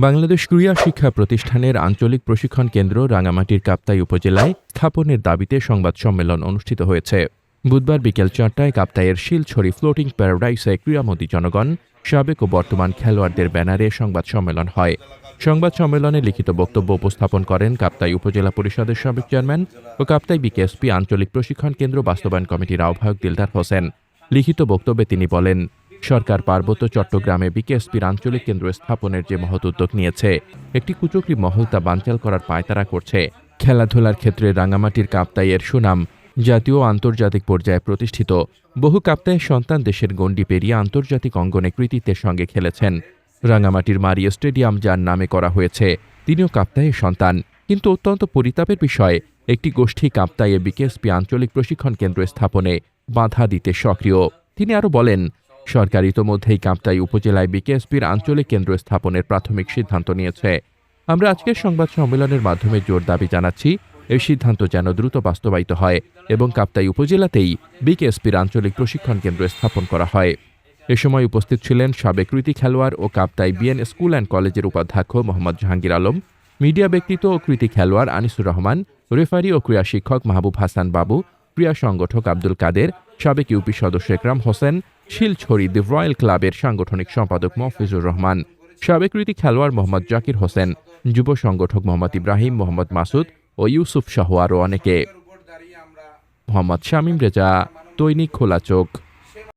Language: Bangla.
বাংলাদেশ ক্রীড়া শিক্ষা প্রতিষ্ঠানের আঞ্চলিক প্রশিক্ষণ কেন্দ্র রাঙামাটির কাপ্তাই উপজেলায় স্থাপনের দাবিতে সংবাদ সম্মেলন অনুষ্ঠিত হয়েছে। বুধবার বিকেল ৪টায় কাপ্তাইয়ের শিলছড়ি ফ্লোটিং প্যারাডাইসে ক্রীড়ামোদী জনগণ, সাবেক ও বর্তমান খেলোয়াড়দের ব্যানারে সংবাদ সম্মেলন হয়। সংবাদ সম্মেলনে লিখিত বক্তব্য উপস্থাপন করেন কাপ্তাই উপজেলা পরিষদের সাবেক চেয়ারম্যান ও কাপ্তাই বিকেএসপি আঞ্চলিক প্রশিক্ষণ কেন্দ্র বাস্তবায়ন কমিটির আহ্বায়ক দিলদার হোসেন। লিখিত বক্তব্যে তিনি বলেন, সরকার পার্বত্য চট্টগ্রামে বিকেএসপির আঞ্চলিক কেন্দ্র স্থাপনের যে মহৎ উদ্যোগ নিয়েছে, একটি কুচক্রী মহল তা বানচাল করার পায়তারা করছে। খেলাধুলার ক্ষেত্রে রাঙামাটির কাপ্তাইয়ের সুনাম জাতীয় ও আন্তর্জাতিক পর্যায়ে প্রতিষ্ঠিত। বহু কাপ্তাইয়ের সন্তান দেশের গণ্ডি পেরিয়ে আন্তর্জাতিক অঙ্গনে কৃতিত্বের সঙ্গে খেলেছেন। রাঙামাটির মারিয়া স্টেডিয়াম যার নামে করা হয়েছে, তিনিও কাপ্তাইয়ের সন্তান। কিন্তু অত্যন্ত পরিতাপের বিষয়, একটি গোষ্ঠী কাপ্তাইয়ে বিকেএসপি আঞ্চলিক প্রশিক্ষণ কেন্দ্র স্থাপনে বাধা দিতে সক্রিয়। তিনি আরও বলেন, সরকার ইতোমধ্যেই কাপ্তাই উপজেলায় বিকেএসপির আঞ্চলিক কেন্দ্র স্থাপনের প্রাথমিক সিদ্ধান্ত নিয়েছে। আমরা আজকের সংবাদ সম্মেলনের মাধ্যমে জোর দাবি জানাচ্ছি, এই সিদ্ধান্ত যেন দ্রুত বাস্তবায়িত হয় এবং কাপ্তাই উপজেলাতেই বিকেএসপির আঞ্চলিক প্রশিক্ষণ কেন্দ্র স্থাপন করা হয়। এ সময় উপস্থিত ছিলেন সাবেক কৃতি খেলোয়াড় ও কাপ্তাই বিএন স্কুল অ্যান্ড কলেজের উপাধ্যক্ষ মোহাম্মদ জাহাঙ্গীর আলম, মিডিয়া ব্যক্তিত্ব ও কৃতি খেলোয়াড় আনিসুর রহমান, রেফারি ও ক্রীড়া শিক্ষক মাহবুব হাসান বাবু, ক্রীড়া সংগঠক আব্দুল কাদের, সাবেক ইউপি সদস্য একরাম হোসেন, শিলছড়ি দি রয়্যাল ক্লাবের সাংগঠনিক সম্পাদক মফিজুর রহমান, সাবেক কৃতি খেলোয়াড় মোহাম্মদ জাকির হোসেন, যুব সংগঠক মোহাম্মদ ইব্রাহিম, মোহাম্মদ মাসুদ ও ইউসুফ সহ আরও অনেকে। মোহাম্মদ শামীম রেজা, দৈনিক খোলা চোখ।